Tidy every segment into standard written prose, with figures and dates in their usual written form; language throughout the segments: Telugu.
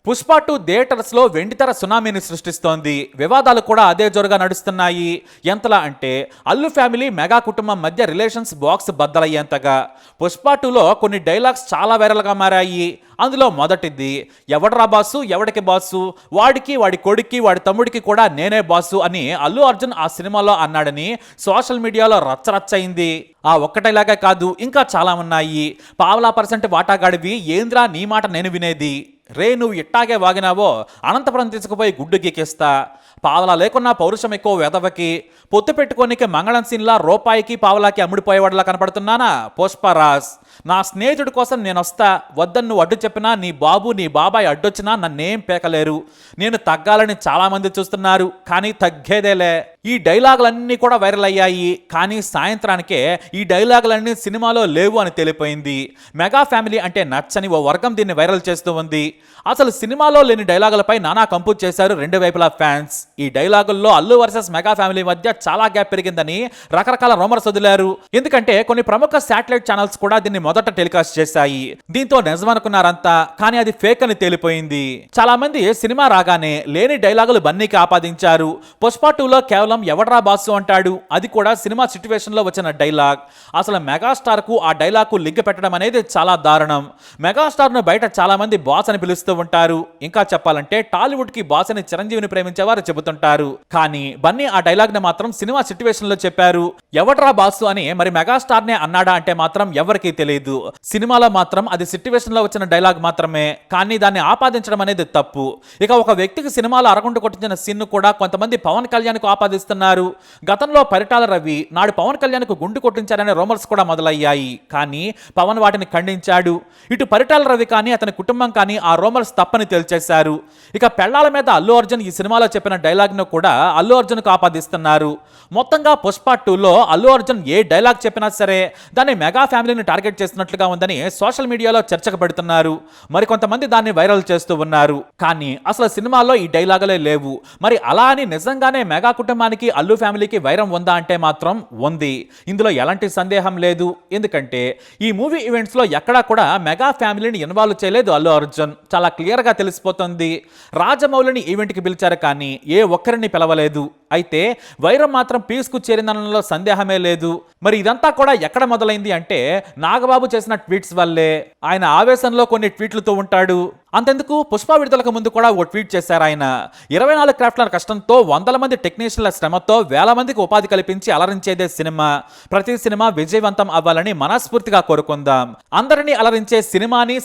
పుష్ప 2 థియేటర్స్ లో వెండితెర సునామీని సృష్టిస్తోంది. వివాదాలు కూడా అదే జోరుగా నడుస్తున్నాయి. ఎంతలా అంటే అల్లు ఫ్యామిలీ మెగా కుటుంబం మధ్య రిలేషన్స్ బాక్స్ బద్దలయ్యేంతగా. పుష్ప 2లో కొన్ని డైలాగ్స్ చాలా వైరల్గా మారాయి. అందులో మొదటిది, ఎవడ్రా బాసు ఎవడికి బాసు, వాడికి వాడి కొడుక్కి వాడి తమ్ముడికి కూడా నేనే బాసు అని అల్లు అర్జున్ ఆ సినిమాలో అన్నాడని సోషల్ మీడియాలో రచ్చరచ్చయింది. ఆ ఒక్కటేలాగే కాదు, ఇంకా చాలా ఉన్నాయి. పావలా % వాటాగాడివి, ఏంద్రా నీ మాట నేను వినేది, రే నువ్వు ఇట్టాగే వాగినావో అనంతపురం తీసుకుపోయి గుడ్డు గీకేస్తా, పావలా లేకున్నా పౌరుషం ఎక్కువ వెదవకి, పొత్తు పెట్టుకోనికి మంగళం సీన్లా రూపాయికి పావలాకి అమ్ముడిపోయేవాడిలా కనపడుతున్నానా పుష్పరాజ్, నా స్నేహితుడి కోసం నేను వస్తా, వద్దని నువ్వు అడ్డు చెప్పినా నీ బాబు నీ బాబాయ్ అడ్డొచ్చినా నన్నేం పేకలేరు, నేను తగ్గాలని చాలామంది చూస్తున్నారు కానీ తగ్గేదేలే. ఈ డైలాగులన్నీ కూడా వైరల్ అయ్యాయి. కానీ సాయంత్రానికే ఈ డైలాగులన్నీ సినిమాలో లేవు అని తెలిపోయింది. మెగా ఫ్యామిలీ అంటే నచ్చని ఓ వర్గం దీన్ని వైరల్ చేస్తూ ఉంది. అసలు సినిమాలో లేని డైలాగులపై నానా కంపోజ్ చేశారు రెండు వైపులా ఫ్యాన్స్. ఈ డైలాగుల్లో అల్లు వర్సెస్ మెగా ఫ్యామిలీ మధ్య చాలా గ్యాప్ పెరిగిందని రకరకాల రూమర్స్ వదిలారు. ఎందుకంటే కొన్ని ప్రముఖ శాటిలైట్ ఛానల్స్ కూడా దీన్ని మొదట టెలికాస్ట్ చేశాయి. దీంతో నిజమనుకున్నారంతా, కానీ అది ఫేక్ అని తేలిపోయింది. చాలా మంది సినిమా రాగానే లేని డైలాగులు బన్నీకి ఆపాదించారు. పుష్ప 2లో కేవలం ఎవడ్రా బాసు అంటాడు, అది కూడా సినిమా సిచ్యువేషన్ లో వచ్చిన డైలాగ్. అసలు మెగాస్టార్ కు ఆ డైలాగ్ కు లింక్ పెట్టడం అనేది చాలా దారుణం. మెగాస్టార్ ను బయట చాలా మంది బాస్ అని పిలుస్తూ ఉంటారు. ఇంకా చెప్పాలంటే టాలీవుడ్ కి బాస్ అని చిరంజీవిని ప్రేమించేవారు చెబుతుంటారు. కానీ బన్నీ ఆ డైలాగ్ ని మాత్రం సినిమా సిచ్యువేషన్ లో చెప్పారు. ఎవడ్రా బాసు అని మరి మెగాస్టార్ నే అన్నాడా అంటే మాత్రం ఎవరికీ తెలియదు. సినిమాలో మాత్రం అది సిచ్యువేషన్ లో వచ్చిన డైలాగ్ మాత్రమే, కానీ దాన్ని ఆపాదించడం అనేది తప్పు. ఇక ఒక వ్యక్తికి సినిమాలో అరగుంట కొట్టించిన సీన్ కూడా కొంతమంది పవన్ కళ్యాణ్ కు ఆపాదిస్తున్నారు. గతంలో పరిటాల రవి నాడు పవన్ కళ్యాణ్ కు గుండు కొట్టించారనే రూమర్స్ కూడా మొదలయ్యాయి. కానీ పవన్ వాటిని ఖండించాడు. ఇటు పరిటాల రవి కానీ అతని కుటుంబం కానీ ఆ రూమర్స్ తప్పని తేల్చేశారు. ఇక పెళ్లాల మీద అల్లు అర్జున్ ఈ సినిమాలో చెప్పిన డైలాగ్ ను కూడా అల్లు అర్జున్ కు ఆపాదిస్తున్నారు. మొత్తంగా పుష్ప 2లో అల్లు అర్జున్ ఏ డైలాగ్ చెప్పినా సరే దాన్ని మెగా ఫ్యామిలీని టార్గెట్ చేస్తున్నట్లుగా ఉందని సోషల్ మీడియాలో చర్చకు పెడుతున్నారు. మరికొంతమంది దాన్ని వైరల్ చేస్తూ ఉన్నారు. కానీ అసలు సినిమాలో ఈ డైలాగులే లేవు. మరి అలా అని నిజంగానే మెగా కుటుంబానికి అల్లు ఫ్యామిలీకి వైరం ఉందా అంటే మాత్రం ఉంది. ఇందులో ఎలాంటి సందేహం లేదు. ఎందుకంటే ఈ మూవీ ఈవెంట్స్ లో ఎక్కడా కూడా మెగా ఫ్యామిలీని ఇన్వాల్వ్ చేయలేదు అల్లు అర్జున్. చాలా క్లియర్ గా తెలిసిపోతుంది. రాజమౌళిని ఈవెంట్ కి పిలిచారు కానీ ఏ ఒక్కరిని పిలవలేదు. అయితే వైరం మాత్రం పీస్కు చేరిందనలో సందేహమే లేదు. మరి ఇదంతా కూడా ఎక్కడ మొదలైంది అంటే నాగబాబు చేసిన ట్వీట్స్ వల్లే. ఆయన ఆవేశంలో కొన్ని ట్వీట్లతో ఉంటాడు. అంతెందుకు పుష్ప విడుదలకు ముందు కూడా ఓ ట్వీట్ చేశారు ఆయన. 24 క్రాఫ్ట్ల కష్టంతో వందల మంది టెక్నీషియన్ల శ్రమతో వేల మందికి ఉపాధి కల్పించి అలరించేదే సినిమా. ప్రతి సినిమా విజయవంతం అవ్వాలని మనస్ఫూర్తిగా కోరుకుందాం. అందరినీ అలరించే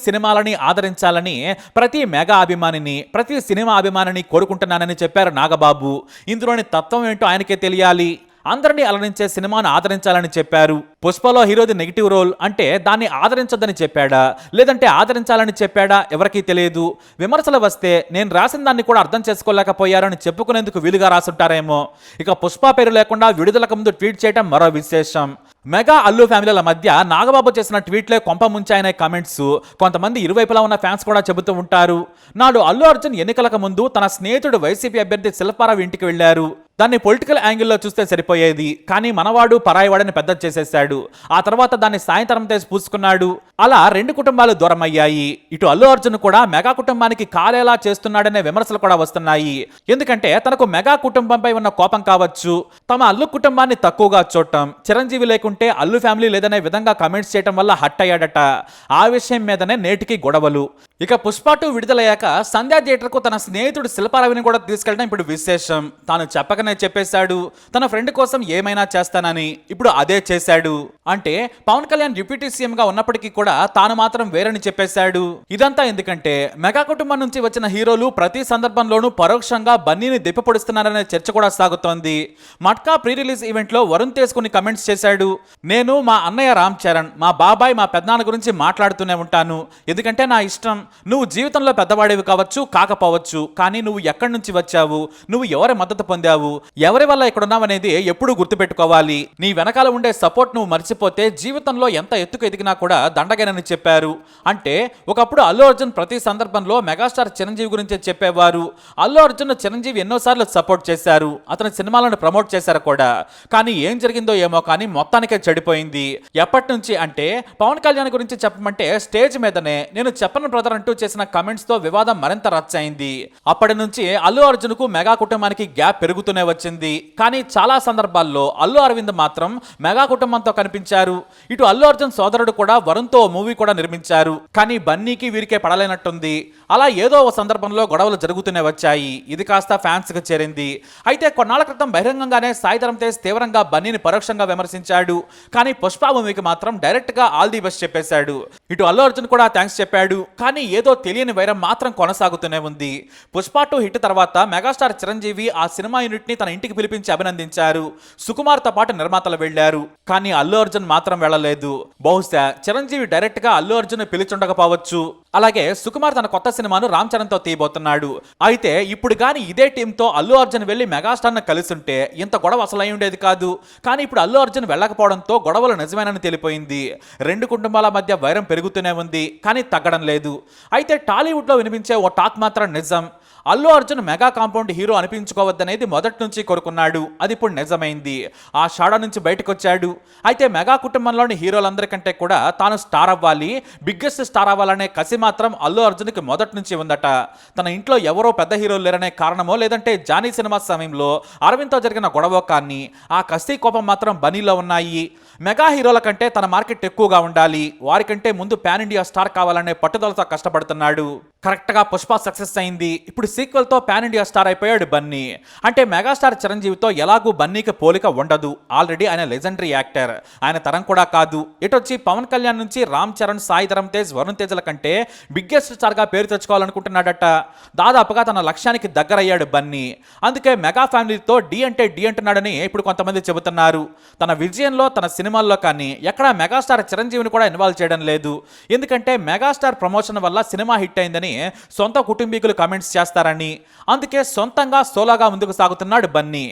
సినిమాలని ఆదరించాలని ప్రతి మెగా అభిమానిని ప్రతి సినిమా అభిమానిని కోరుకుంటున్నానని చెప్పారు నాగబాబు. ఇందులోని తత్వం ఏంటో ఆయనకే తెలియాలి. అందరినీ అలరించే సినిమాను ఆదరించాలని చెప్పారు. పుష్పలో హీరోది నెగిటివ్ రోల్ అంటే దాన్ని ఆదరించొద్దని చెప్పాడా లేదంటే ఆదరించాలని చెప్పాడా ఎవరికీ తెలియదు. విమర్శలు వస్తే నేను రాసిన దాన్ని కూడా అర్థం చేసుకోలేకపోయారని చెప్పుకునేందుకు వీలుగా రాసుంటారేమో. ఇక పుష్ప పేరు లేకుండా విడుదలకు ముందు ట్వీట్ చేయడం మరో విశేషం. మెగా అల్లు ఫ్యామిలీల మధ్య నాగబాబు చేసిన ట్వీట్లే కొంప ముంచాయనే కామెంట్స్ కొంతమంది ఇరువైపులా ఉన్న ఫ్యాన్స్ కూడా చెబుతూ ఉంటారు. నాడు అల్లు అర్జున్ ఎన్నికలకు ముందు తన స్నేహితుడు వైసీపీ అభ్యర్థి శిల్పారావు ఇంటికి వెళ్లారు. దాన్ని పొలిటికల్ యాంగిల్లో చూస్తే సరిపోయేది, కానీ మనవాడు పరాయివాడని పెద్ద చేసేశాడు. ఆ తర్వాత దాన్ని సాయంత్రం చేసి పూసుకున్నాడు. అలా రెండు కుటుంబాలు దూరం అయ్యాయి. ఇటు అల్లు అర్జున్ కూడా మెగా కుటుంబానికి కాలేలా చేస్తున్నాడనే విమర్శలు కూడా వస్తున్నాయి. ఎందుకంటే తనకు మెగా కుటుంబంపై ఉన్న కోపం కావచ్చు, తమ అల్లు కుటుంబాన్ని తక్కువగా చూడటం, చిరంజీవి లేకుంటే అల్లు ఫ్యామిలీ లేదనే విధంగా కామెంట్స్ చేయడం వల్ల హట్ అయ్యాడట. ఆ విషయం మీదనే నేటికి గొడవలు. ఇక పుష్ప 2 విడుదలయ్యాక సంధ్యా థియేటర్ కు తన స్నేహితుడు శిల్పారావిని కూడా తీసుకెళ్ళడం ఇప్పుడు విశేషం. తాను చెప్పకనే చెప్పేశాడు తన ఫ్రెండ్ కోసం ఏమైనా చేస్తానని. ఇప్పుడు అదే చేశాడు. అంటే పవన్ కళ్యాణ్ డిప్యూటీ సీఎం గా ఉన్నప్పటికీ కూడా తాను మాత్రం వేరని చెప్పేశాడు. ఇదంతా ఎందుకంటే మెగా కుటుంబం నుంచి వచ్చిన హీరోలు ప్రతి సందర్భంలోనూ పరోక్షంగా బన్నీని దెప్పిపొడుస్తున్నారనే చర్చ కూడా సాగుతోంది. మట్కా ప్రీ రిలీజ్ ఈవెంట్ లో వరుణ్ తేజ్ కొన్ని కమెంట్స్ చేశాడు. నేను మా అన్నయ్య రామ్ చరణ్, మా బాబాయ్, మా పెద్దనాన్న గురించి మాట్లాడుతూనే ఉంటాను. ఎందుకంటే నా ఇష్టం. నువ్వు జీవితంలో పెద్దవాడేవి కావచ్చు కాకపోవచ్చు, కానీ నువ్వు ఎక్కడి నుంచి వచ్చావు, నువ్వు ఎవరి మద్దతు పొందావు, ఎవరి వల్ల ఇక్కడ ఉన్నావనేది ఎప్పుడూ గుర్తుపెట్టుకోవాలి. నీ వెనకాల ఉండే సపోర్ట్ నువ్వు మర్చిపోతే జీవితంలో ఎంత ఎత్తుకు ఎదిగినా కూడా దండగేనని చెప్పారు. అంటే ఒకప్పుడు అల్లు అర్జున్ ప్రతి సందర్భంలో మెగాస్టార్ చిరంజీవి గురించి చెప్పేవారు. అల్లు అర్జున్ చిరంజీవి ఎన్నోసార్లు సపోర్ట్ చేశారు, అతని సినిమాలను ప్రమోట్ చేశారు కూడా. కానీ ఏం జరిగిందో ఏమో కానీ మొత్తానికే చెడిపోయింది. ఎప్పటి నుంచి అంటే పవన్ కళ్యాణ్ గురించి చెప్పమంటే స్టేజ్ మీదనే నేను చెప్పను బ్రదర్ అంటూ చేసిన కమెంట్స్ తో వివాదం మరింత రచ్చయింది. అప్పటి నుంచి అల్లు అర్జున్ కు మెగా కుటుంబానికి గ్యాప్ పెరుగుతూనే వచ్చింది. కానీ చాలా సందర్భాల్లో అల్లు అరవింద్ మాత్రం మెగా కుటుంబంతో కనిపించారు. ఇటు అల్లు అర్జున్ సోదరుడు కూడా వరుణ్ తో మూవీ కూడా నిర్మించారు. కానీ బన్నీకి వీరికే పడలేనట్టుంది. అలా ఏదో ఒక సందర్భంలో గొడవలు జరుగుతూనే వచ్చాయి. ఇది కాస్త ఫ్యాన్స్ కి చేరింది. అయితే కొన్నాళ్ల క్రితం బహిరంగంగానే సాయి ధరమ్ తేజ్ తీవ్రంగా బన్నీని పరోక్షంగా విమర్శించాడు. కానీ పుష్ప మూవీకి మాత్రం డైరెక్ట్ గా ఆల్ ది బెస్ట్ చెప్పేశాడు. ఇటు అల్లు అర్జున్ కూడా థ్యాంక్స్ చెప్పాడు. కానీ ఏదో తెలియని వైరం మాత్రం కొనసాగుతూనే ఉంది. పుష్ప 2 హిట్ తర్వాత మెగాస్టార్ చిరంజీవి ఆ సినిమా యూనిట్ ని తన ఇంటికి పిలిపించి అభినందించారు. సుకుమార్ తో పాటు నిర్మాతలు వెళ్లారు. కానీ అల్లు అర్జున్ మాత్రం వెళ్ళలేదు. బహుశా చిరంజీవి డైరెక్ట్ గా అల్లు అర్జున్ పిలిచుండకపోవచ్చు. అలాగే సుకుమార్ తన కొత్త సినిమాను రామ్ చరణ్ తో తీయబోతున్నాడు. అయితే ఇప్పుడు గాని ఇదే టీంతో అల్లు అర్జున్ వెళ్లి మెగాస్టార్ ను కలిసుంటే ఇంత గొడవ అసలు అయి ఉండేది కాదు. కానీ ఇప్పుడు అల్లు అర్జున్ వెళ్ళకపోవడంతో గొడవలు నిజమేనని తెలిపోయింది. రెండు కుటుంబాల మధ్య వైరం పెరుగుతూనే ఉంది. కానీ తగ్గడం లేదు. అయితే టాలీవుడ్ లో వినిపించే ఓ టాక్ మాత్రం నిజం. Allu Arjun mega compound hero అనిపించుకోవద్దనేది మొదటి నుంచి కోరుకున్నాడు. అది ఇప్పుడు నిజమైంది. ఆ షాడో నుంచి బయటకు వచ్చాడు. అయితే మెగా కుటుంబంలోని హీరోలందరికంటే కూడా తాను స్టార్ అవ్వాలి, బిగ్గెస్ట్ స్టార్ అవ్వాలనే కసి మాత్రం అల్లు అర్జున్కి మొదటి నుంచి ఉందట. తన ఇంట్లో ఎవరో పెద్ద హీరోలు లేరనే కారణమో లేదంటే జానీ సినిమా సమయంలో అరవింద్తో జరిగిన గొడవ కానీ ఆ కసి కోపం మాత్రం బనీలో ఉన్నాయి. మెగా హీరోల కంటే తన మార్కెట్ ఎక్కువగా ఉండాలి, వారికంటే ముందు పాన్ ఇండియా స్టార్ కావాలనే పట్టుదలతో కష్టపడుతున్నాడు. కరెక్ట్గా పుష్ప సక్సెస్ అయింది. ఇప్పుడు సీక్వెల్ తో పాన్ ఇండియా స్టార్ అయిపోయాడు బన్నీ. అంటే మెగాస్టార్ చిరంజీవితో ఎలాగూ బన్నీకి పోలిక ఉండదు. ఆల్రెడీ ఆయన లెజెండరీ యాక్టర్. ఆయన తరం కూడా కాదు. ఇటొచ్చి పవన్ కళ్యాణ్ నుంచి రామ్ చరణ్, సాయి ధరమ్ తేజ్, వరుణ్ తేజ్ల కంటే బిగ్గెస్ట్ స్టార్ గా పేరు తెచ్చుకోవాలనుకుంటున్నాడట. దాదాపుగా తన లక్ష్యానికి దగ్గరయ్యాడు బన్నీ. అందుకే మెగా ఫ్యామిలీతో డి అంటే డి అంటున్నాడని ఇప్పుడు కొంతమంది చెబుతున్నారు. తన విజయంలో, తన సినిమాల్లో కానీ ఎక్కడా మెగాస్టార్ చిరంజీవిని కూడా ఇన్వాల్వ్ చేయడం లేదు. ఎందుకంటే మెగాస్టార్ ప్రమోషన్ వల్ల సినిమా హిట్ అయిందని సొంత కుటుంబీకులు కామెంట్స్ చేస్తారని. అందుకే సొంతంగా సోలోగా ముందుకు సాగుతున్నాడు బన్నీ.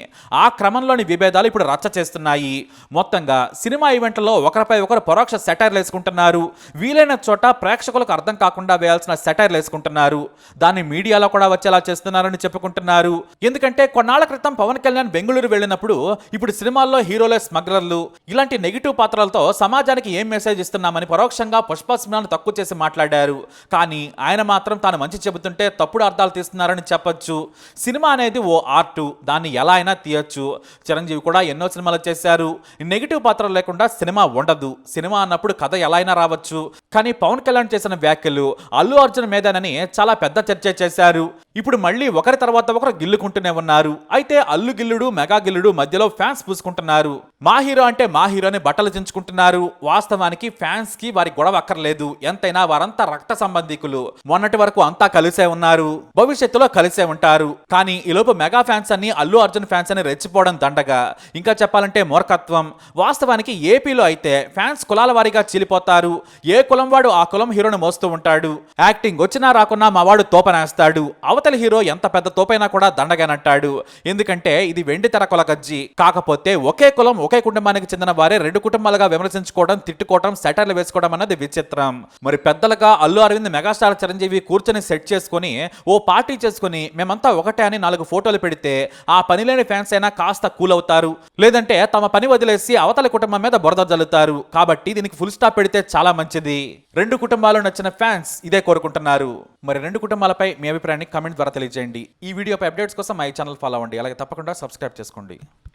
ఆ క్రమంలోని విభేదాలు ఇప్పుడు రచ్చ చేస్తున్నాయి. మొత్తంగా సినిమా ఈవెంట్లలో ఒకరిపై ఒకరు పరోక్ష సెటైర్లు వేసుకుంటున్నారు. వీలైన చోట ప్రేక్షకులకు అర్థం కాకుండా వేయాల్సిన సెటైర్లు వేసుకుంటున్నారు. దాన్ని మీడియాలో కూడా వచ్చేలా చేస్తున్నారని చెప్పుకుంటున్నారు. ఎందుకంటే కొన్నాళ్ల క్రితం పవన్ కళ్యాణ్ బెంగళూరు వెళ్ళినప్పుడు ఇప్పుడు సినిమాల్లో హీరోలే స్మగ్లర్లు, ఇలాంటి నెగిటివ్ పాత్రలతో సమాజానికి ఏం మెసేజ్ ఇస్తున్నామని పరోక్షంగా పుష్ప సినిమాను తక్కువ చేసి మాట్లాడారు. కానీ ఆయన మాత్రం తాను మంచి చెబుతుంటే తప్పుడు అర్థాలు తీస్తున్నారని చెప్పొచ్చు. సినిమా అనేది ఓ ఆర్ట్, దాన్ని ఎలా అయినా తీయొచ్చు. చిరంజీవి కూడా ఎన్నో సినిమాలు చేశారు. నెగిటివ్ పాత్రలు లేకుండా సినిమా ఉండదు. సినిమా అన్నప్పుడు కథ ఎలా అయినా రావచ్చు. కానీ పవన్ కళ్యాణ్ చేసిన వ్యాఖ్యలు అల్లు అర్జున్ మీదనని చాలా పెద్ద చర్చ చేశారు. ఇప్పుడు మళ్ళీ ఒకరి తర్వాత ఒకరు గిల్లుకుంటూనే ఉన్నారు. అయితే అల్లు గిల్లుడు, మెగా గిల్లుడు మధ్యలో ఫ్యాన్స్ పూసుకుంటున్నారు. మా హీరో అంటే మా హీరోని బట్టలు చించుకుంటున్నారు. వాస్తవానికి ఫ్యాన్స్ కి వారి గొడవ అక్కర్లేదు. ఎంతైనా వారంతా రక్త సంబంధికులు. మొన్నటి వరకు అంతా కలిసే ఉన్నారు, భవిష్యత్తులో కలిసే ఉంటారు. కానీ ఈలోపు మెగా ఫ్యాన్స్ అని, అల్లు అర్జున్ ఫ్యాన్స్ అని రెచ్చిపోవడం దండగా, ఇంకా చెప్పాలంటే మూర్ఖత్వం. వాస్తవానికి ఏపీలో అయితే ఫ్యాన్స్ కులాల వారీగా చీలిపోతారు. ఏ కులం వాడు ఆ కులం హీరోని మోస్తూ ఉంటాడు. యాక్టింగ్ వచ్చినా రాకున్నా మా వాడు తోపనేస్తాడు. అవతలి హీరో ఎంత పెద్ద తోపైనా కూడా దండగానంటాడు. ఎందుకంటే ఇది వెండి తెర కొలగజ్జి. కాకపోతే ఒకే కులం, ఒకే కుటుంబానికి చెందిన వారే రెండు కుటుంబాలుగా విమర్శించుకోవడం, తిట్టుకోవడం, సెటర్లు వేసుకోవడం అన్నది విచిత్రం. మరి పెద్దలుగా అల్లు అరవింద్, మెగాస్టార్ చిరంజీవి కూర్చొని సెట్ చేసుకుని ఓ పార్టీ చేసుకుని మేమంతా ఒకటే అని 4 ఫోటోలు పెడితే ఆ పని లేని ఫ్యాన్స్ అయినా కాస్త కూల్ అవుతారు. లేదంటే తమ పని వదిలేసి అవతలి కుటుంబం మీద బురద జల్లుతారు. కాబట్టి దీనికి ఫుల్ స్టాప్ పెడితే చాలా మంచిది. రెండు కుటుంబాలు నచ్చిన ఫ్యాన్స్ ఇదే కోరుకుంటున్నారు. మరి రెండు కుటుంబాలపై మీ అభిప్రాయాన్ని కామెంట్ ద్వారా తెలియజేయండి. ఈ వీడియోపై అప్డేట్స్ కోసం మా ఛానల్ ఫాలో అవ్వండి. అలాగే తప్పకుండా సబ్స్క్రైబ్ చేసుకోండి.